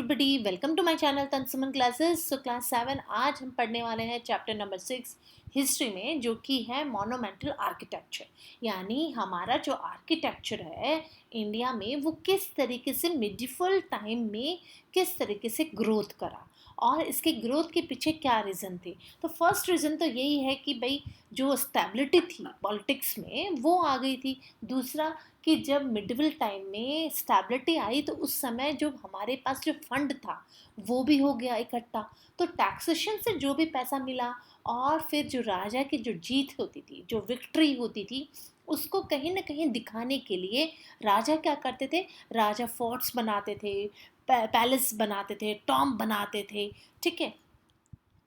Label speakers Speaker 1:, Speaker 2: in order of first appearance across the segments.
Speaker 1: Everybody, welcome to my channel Tansuman classes. So class 7 आज हम पढ़ने वाले हैं चैप्टर नंबर 6 हिस्ट्री में, जो कि है मोनूमेंटल आर्किटेक्चर। यानी हमारा जो आर्किटेक्चर है इंडिया में वो किस तरीके से मिडिवल टाइम में किस तरीके से ग्रोथ करा और इसके ग्रोथ के पीछे क्या रीज़न थे। तो फर्स्ट रीज़न तो यही है कि भाई जो स्टेबिलिटी थी पॉलिटिक्स में वो आ गई थी। दूसरा कि जब मिडिवल टाइम में स्टेबिलिटी आई तो उस समय जो हमारे पास जो फंड था वो भी हो गया इकट्ठा। तो टैक्सेशन से जो भी पैसा मिला और फिर जो राजा की जो जीत होती थी, जो विक्ट्री होती थी, उसको कहीं ना कहीं दिखाने के लिए राजा क्या करते थे, राजा फोर्ट्स बनाते थे, पैलेस बनाते थे, टॉम बनाते थे। ठीक है,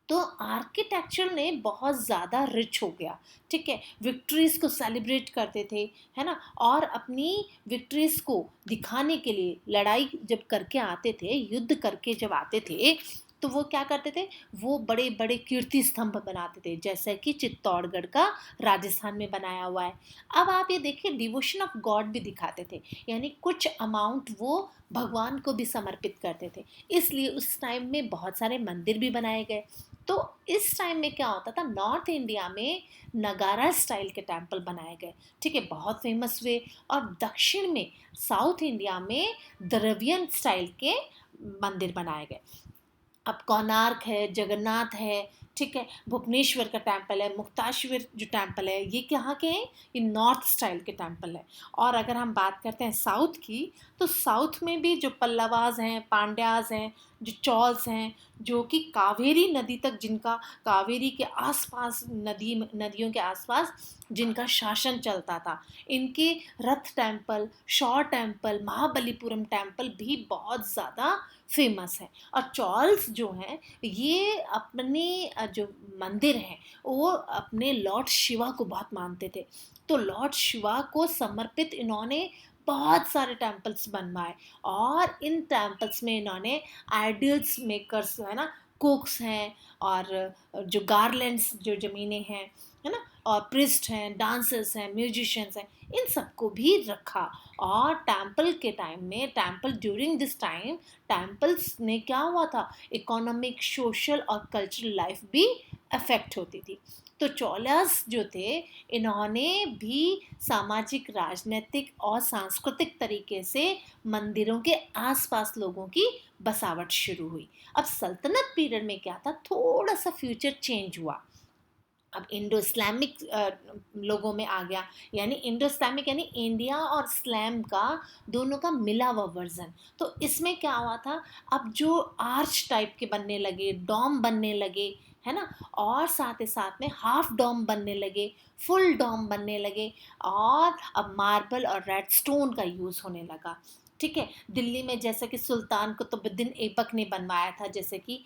Speaker 1: तो आर्किटेक्चर ने बहुत ज़्यादा रिच हो गया। ठीक है, विक्ट्रीज को सेलिब्रेट करते थे, है ना, और अपनी विक्ट्रीज को दिखाने के लिए लड़ाई जब करके आते थे, युद्ध करके जब आते थे, तो वो क्या करते थे, वो बड़े बड़े कीर्ति स्तंभ बनाते थे, जैसे कि चित्तौड़गढ़ का राजस्थान में बनाया हुआ है। अब आप ये देखिए, डिवोशन ऑफ गॉड भी दिखाते थे, यानी कुछ अमाउंट वो भगवान को भी समर्पित करते थे। इसलिए उस टाइम में बहुत सारे मंदिर भी बनाए गए। तो इस टाइम में क्या होता था, नॉर्थ इंडिया में नगारा स्टाइल के टेम्पल बनाए गए, ठीक है, बहुत फेमस हुए। और दक्षिण में साउथ इंडिया में द्रविडियन स्टाइल के मंदिर बनाए गए। अब कोणार्क है, जगन्नाथ है, ठीक है, भुवनेश्वर का टेम्पल है, मुक्ताश्वर जो टेम्पल है, ये कहाँ के हैं, ये नॉर्थ स्टाइल के टेम्पल है। और अगर हम बात करते हैं साउथ की, तो साउथ में भी जो पल्लवाज हैं, पांड्याज हैं, जो चौल्स हैं, जो कि कावेरी नदी तक, जिनका कावेरी के आसपास नदियों के आसपास जिनका शासन चलता था, इनके रथ temple, sure temple, Mahabalipuram temple भी बहुत ज़्यादा फेमस है। और चॉल्स जो हैं, ये अपने जो मंदिर हैं वो अपने लॉर्ड शिवा को बहुत मानते थे। तो लॉर्ड शिवा को समर्पित इन्होंने बहुत सारे टेम्पल्स बनवाए, और इन टेम्पल्स में इन्होंने आइडल्स मेकर्स, है ना, कुक्स हैं, और जो गार्लैंड्स जो ज़मीनें हैं, है ना, और प्रिस्ट हैं, डांसर्स हैं, म्यूजिशियंस हैं, इन सबको भी रखा। और टेम्पल के टाइम में, temple during this time, temples ने क्या हुआ था, इकोनॉमिक, सोशल और कल्चरल लाइफ भी अफेक्ट होती थी। तो चोलास जो थे, इन्होंने भी सामाजिक, राजनीतिक और सांस्कृतिक तरीके से मंदिरों के आसपास लोगों की बसावट शुरू हुई। अब सल्तनत पीरियड में क्या था, थोड़ा सा फ्यूचर चेंज हुआ। अब इंडो इस्लामिक लोगों में आ गया, यानी इंडो इस्लामिक यानी इंडिया और इस्लाम का दोनों का मिला हुआ वर्जन। तो इसमें क्या हुआ था, अब जो आर्च टाइप के बनने लगे, डॉम बनने लगे, है ना, और साथ ही साथ में हाफ डॉम बनने लगे, फुल डॉम बनने लगे, और अब मार्बल और रेड स्टोन का यूज़ होने लगा। ठीक है, दिल्ली में जैसे कि सुल्तान कुतुबुद्दीन ऐबक ने बनवाया था, जैसे कि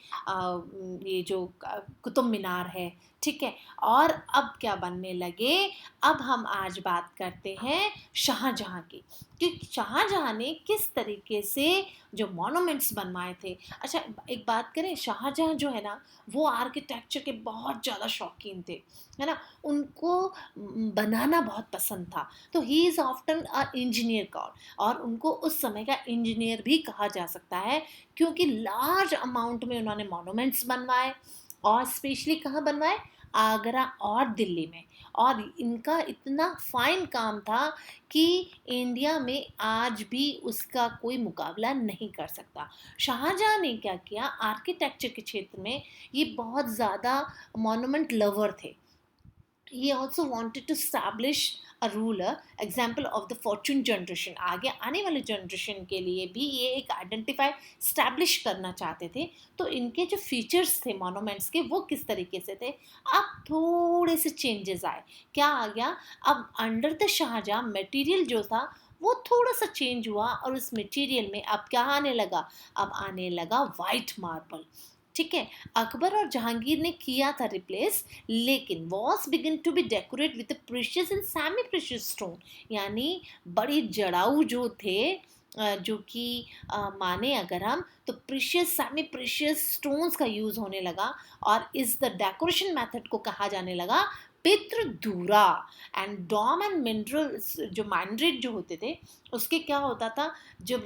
Speaker 1: ये जो कुतुब मीनार है, ठीक है। और अब क्या बनने लगे, अब हम आज बात करते हैं शाहजहाँ की, कि शाहजहाँ ने किस तरीके से जो मॉन्यूमेंट्स बनवाए थे। अच्छा, एक बात करें, शाहजहाँ जो है ना, वो आर्किटेक्चर के बहुत ज़्यादा शौकीन थे, है ना, उनको बनाना बहुत पसंद था। तो he is often a engineer God, और उनको उस समय का इंजीनियर भी कहा जा सकता है, क्योंकि लार्ज अमाउंट में उन्होंने मॉन्यूमेंट्स बनवाए, और स्पेशली कहाँ बनवाए, आगरा और दिल्ली में। और इनका इतना फाइन काम था कि इंडिया में आज भी उसका कोई मुकाबला नहीं कर सकता। शाहजहाँ ने क्या किया, आर्किटेक्चर के क्षेत्र में ये बहुत ज़्यादा मॉन्यूमेंट लवर थे। He also wanted to establish a ruler example of the fortune generation, आगे आने वाले जनरेशन के लिए भी ये एक आइडेंटिफाई स्टैब्लिश करना चाहते थे। तो इनके जो फीचर्स थे मॉन्यूमेंट्स के, वो किस तरीके से थे। अब थोड़े से चेंजेस आए, क्या आ गया, अब अंडर द शाहजहाँ मटेरियल जो था वो थोड़ा सा चेंज हुआ, और उस मटेरियल में अब क्या आने लगा, अब आने लगा वाइट मार्बल। ठीक है, अकबर और जहांगीर ने किया था रिप्लेस, लेकिन walls begin to be decorate with precious and semi precious stone, यानी बड़ी जड़ाऊ जो थे, जो कि माने अगर हम, तो प्रीशियस, सेमी प्रीशियस स्टोन्स का यूज़ होने लगा, और इस द डेकोरेशन मेथड को कहा जाने लगा पितृदूरा एंड डॉम एंड मिनरल जो माइनरेट जो होते थे उसके क्या होता था, जब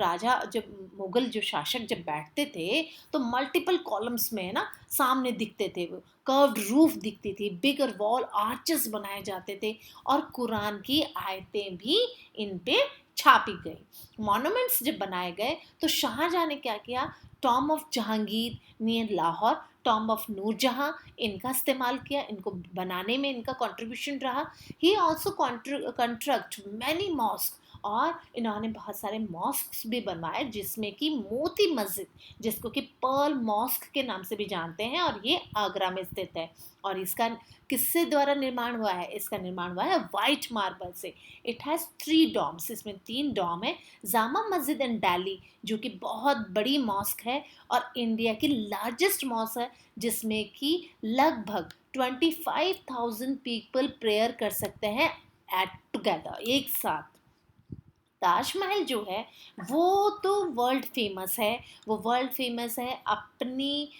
Speaker 1: मुगल जो शासक जब बैठते थे तो मल्टीपल कॉलम्स में है ना सामने दिखते थे, वो कर्व्ड रूफ दिखती थी, बिगर वॉल आर्चेस बनाए जाते थे और कुरान की आयतें भी इन पे छापी गई। मॉन्यूमेंट्स जब बनाए गए तो शाहजहां ने क्या किया, tomb of Jahangir near Lahore, tomb of Nurjahan, इनका इस्तेमाल किया, इनको बनाने में इनका कंट्रीब्यूशन रहा। He also construct many mosque, और इन्होंने बहुत सारे मॉस्क्स भी बनवाए जिसमें कि मोती मस्जिद, जिसको कि पर्ल मॉस्क के नाम से भी जानते हैं, और ये आगरा में स्थित है। और इसका किससे द्वारा निर्माण हुआ है, इसका निर्माण हुआ है वाइट मार्बल से। इट हैज़ 3 डॉम्स, इसमें 3 डॉम है। जामा मस्जिद इन दिल्ली जो कि बहुत बड़ी मॉस्क है और इंडिया की लार्जेस्ट मॉस्क है, जिसमें कि लगभग 25,000 पीपल प्रेयर कर सकते हैं एट टुगेदर, एक साथ। ताजमहल जो है वो तो वर्ल्ड फेमस है, वो वर्ल्ड फेमस है अपनी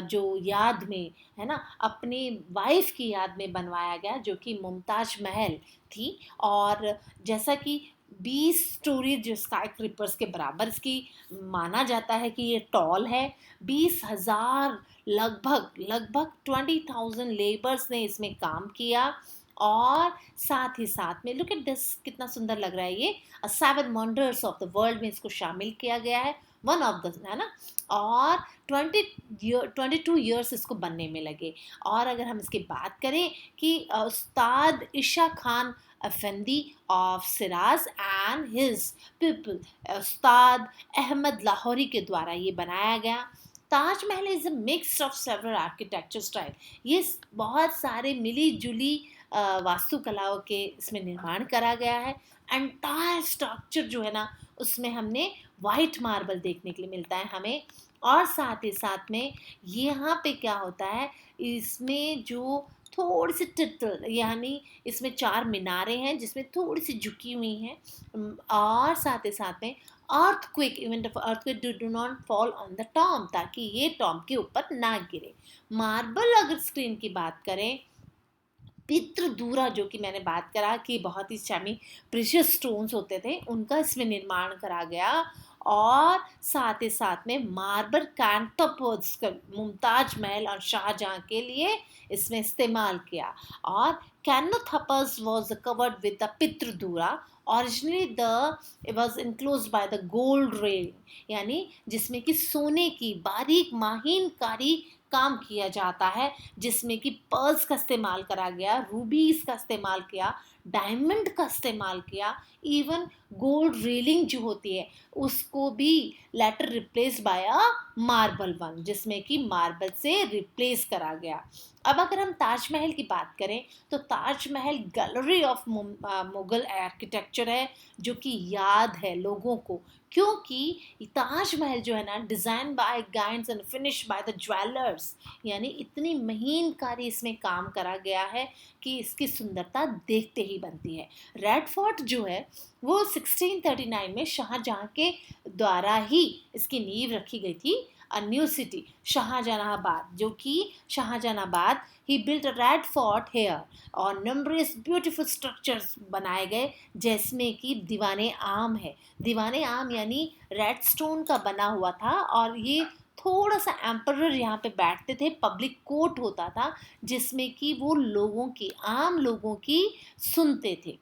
Speaker 1: जो याद में, है ना, अपनी वाइफ की याद में बनवाया गया जो कि मुमताज महल थी। और जैसा कि 20 स्टोरी जो स्काई क्रिपर्स के बराबर इसकी माना जाता है कि ये टॉल है। 20,000 लगभग लगभग 20,000 लेबर्स ने इसमें काम किया। और साथ ही साथ में लुक एट दिस, कितना सुंदर लग रहा है ये, 7 वंडर्स ऑफ द वर्ल्ड में इसको शामिल किया गया है, वन ऑफ द, है ना। और 22 ईयर्स इसको बनने में लगे। और अगर हम इसकी बात करें कि Ustad Isa Khan Afandi of Shiraz and his people, Ustad Ahmad Lahori के द्वारा ये बनाया गया। Taj Mahal is a mix of several architecture style, ये बहुत सारे मिली जुली वास्तुकलाओं के इसमें निर्माण करा गया है। एंटायर स्ट्रक्चर जो है ना उसमें हमने वाइट मार्बल देखने के लिए मिलता है हमें। और साथ ही साथ में यहाँ पे क्या होता है, इसमें जो थोड़ी सी टिटल, यानी इसमें 4 मीनारें हैं जिसमें थोड़ी सी झुकी हुई हैं। और साथ ही साथ में earthquake, event of earthquake do not fall on the Tom, ताकि ये टॉम के ऊपर ना गिरे। मार्बल अगर स्क्रीन की बात करें, पितृदूरा जो कि मैंने बात करा कि बहुत ही सेमी प्रीशियस स्टोन्स होते थे, उनका इसमें निर्माण करा गया। और साथ ही साथ में मार्बल कैंटोपर्स का मुमताज महल और शाहजहां के लिए इसमें इस्तेमाल किया। और cenotaphs was covered with the pietra dura, originally the it was enclose by the gold rail, यानी जिसमें कि सोने की बारीक माहीनकारी काम किया जाता है, जिसमें कि पर्ल्स का इस्तेमाल करा गया, रूबीज का इस्तेमाल किया, डायमंड का इस्तेमाल किया, इवन गोल्ड रेलिंग जो होती है उसको भी later replace by a marble one, जिसमें कि मार्बल से रिप्लेस करा गया। अब अगर हम ताजमहल की बात करें तो Taj Mahal gallery of Mughal architecture है जो कि याद है लोगों को, क्योंकि ताजमहल जो है ना design by guides and finish by the jewellers, यानी इतनी महीनकारी इसमें काम करा गया है कि इसकी सुंदरता देखते ही बनती है। रेड फोर्ट जो है वो 1639 में शाहजहां के द्वारा ही इसकी नींव रखी गई थी। अ न्यू सिटी शाहजहानाबाद, जो कि शाहजहानाबाद ही built a Red Fort here, और नंबरस ब्यूटीफुल स्ट्रक्चर्स बनाए गए जिसमें कि दीवाने आम है। दीवाने आम यानी रेड स्टोन का बना हुआ था, और ये थोड़ा सा एम्परर यहाँ पे बैठते थे, पब्लिक कोर्ट होता था जिसमें कि वो लोगों की, आम लोगों की सुनते थे।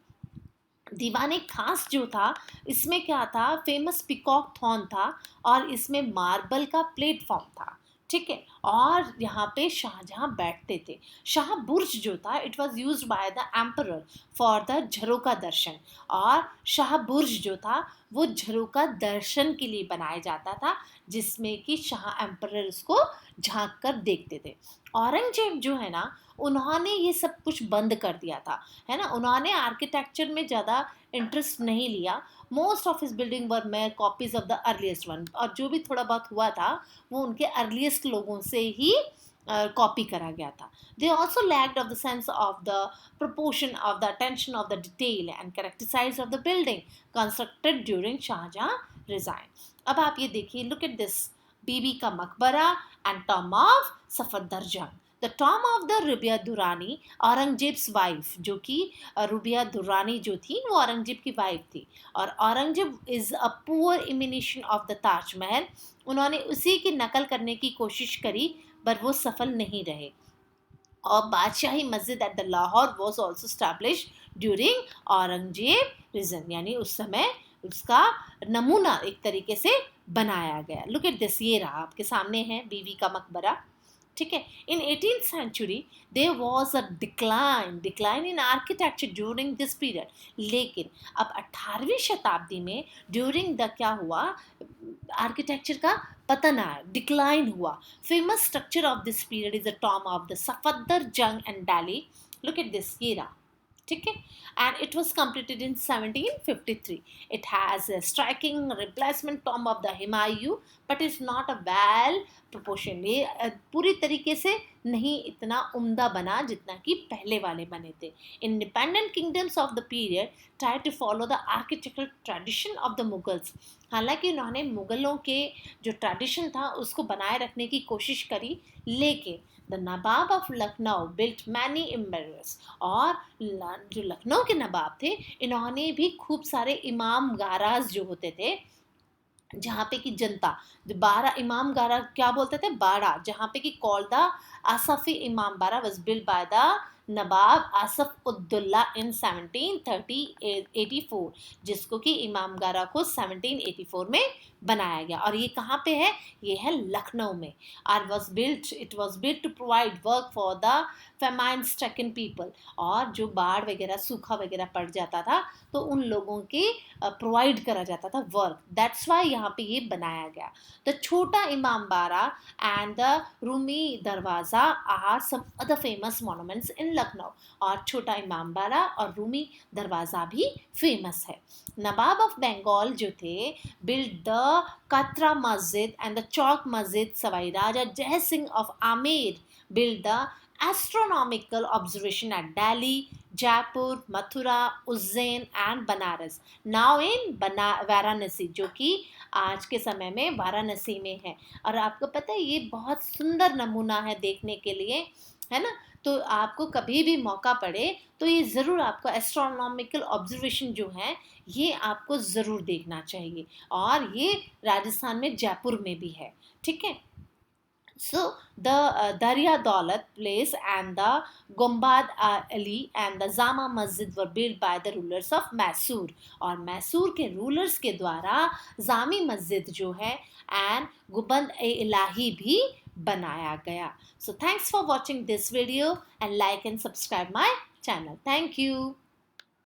Speaker 1: दीवाने खास जो था इसमें क्या था, फेमस पिकॉक थॉर्न था, और इसमें मार्बल का प्लेटफॉर्म था, ठीक है। और यहाँ पे शाहजहां बैठते थे। शाह बुर्ज जो था it was used by the emperor for the Jharokha Darshan, और शाह बुर्ज जो था वो झरोका दर्शन के लिए बनाया जाता था, जिसमें कि शाह एम्परर इसको झांक कर देखते थे। औरंगजेब जो है ना उन्होंने ये सब कुछ बंद कर दिया था, है ना, उन्होंने आर्किटेक्चर में ज़्यादा इंटरेस्ट नहीं लिया। Most of his building were mayor copies of the earliest one, और जो भी थोड़ा बहुत हुआ था वो उनके अर्लीस्ट लोगों से ही कॉपी करा गया था। They also lacked of the sense of the proportion of the attention of the detail and character size of the building constructed during Shahjahan reign। अब आप ये देखिए, look at this, Bibi ka Maqbara and tomb of Safdarjung. The tomb of the Rabia Durrani, Aurangzeb's wife, जो कि रुबिया दुरानी जो थी वो औरंगजेब की वाइफ थी, और Aurangzeb is a poor imitation of the Taj Mahal, उन्होंने उसी की नकल करने की कोशिश करी पर वो सफल नहीं रहे। और Badshahi Masjid at the Lahore was also establish during Aurangzeb reign, यानी उस समय उसका नमूना एक तरीके से बनाया गया। लुक एट दिस, ये रहा आपके सामने है बीवी का मकबरा, ठीक है। In 18th century there was a decline in architecture during this period, लेकिन अब 18वीं शताब्दी में ड्यूरिंग द क्या हुआ, आर्किटेक्चर का पतन आया, डिक्लाइन हुआ। Famous structure of this period is the tomb of the Safdar Jung and Delhi. Look at this, ये रहा, ठीक है, and it was completed in 1753। It has a striking replacement tomb of the Humayun but is not a well proportion, ये पूरी तरीके से नहीं इतना उम्दा बना जितना कि पहले वाले बने थे। Independent kingdoms of the period try to follow the architectural tradition of the Mughals, हालांकि उन्होंने मुगलों के जो ट्रेडिशन था उसको बनाए रखने की कोशिश करी, लेकिन the nawab of Lucknow built many imambaras, और जो लखनऊ के नवाब थे इन्होंने भी खूब सारे इमाम गाराज जो होते थे, जहाँ पे कि जनता, जो 12 इमाम गारा क्या बोलते थे, 12, जहाँ पे कि कॉल्ड द आसफी इमाम बारा वॉज बिल्ड बाय द नवाब आसफ उद्दौला इन 1784, जिसको कि इमाम गारा को 1784 में बनाया गया। और ये कहाँ पे है, ये है लखनऊ में। और it was built to provide work for the famine stricken people, और जो बाढ़ वगैरह सूखा वगैरह पड़ जाता था तो उन लोगों की प्रोवाइड करा जाता था वर्क, दैट्स वाई यहाँ पे ये बनाया गया। द छोटा इमाम बारा and the Rumi Darwaza are some other famous monuments in Lucknow, और छोटा इमाम बारा और रूमी दरवाज़ा भी फेमस है। नवाब ऑफ बंगाल जो थे बिल्ड द कात्रा मस्जिद एंड द चौक मस्जिद, सवाई राजा जय Singh of Amer build the astronomical observation at Delhi, Jaipur, Mathura, Ujjain and Banaras, now in Varanasi, जो कि आज के समय में वाराणसी में है। और आपको पता है ये बहुत सुंदर नमूना है देखने के लिए, है ना, तो आपको कभी भी मौका पड़े तो ये ज़रूर आपको एस्ट्रोनॉमिकल ऑब्जर्वेशन जो है ये आपको ज़रूर देखना चाहिए, और ये राजस्थान में जयपुर में भी है, ठीक है। So the Darya Daulat place and the Gumbad Ali and the Jama Masjid were built by the rulers of Mysore, और मैसूर के रूलर्स के द्वारा जामी मस्जिद जो है एंड गुबंद ए इलाही भी बनाया गया। So thanks for watching this video and like and subscribe my channel. Thank you.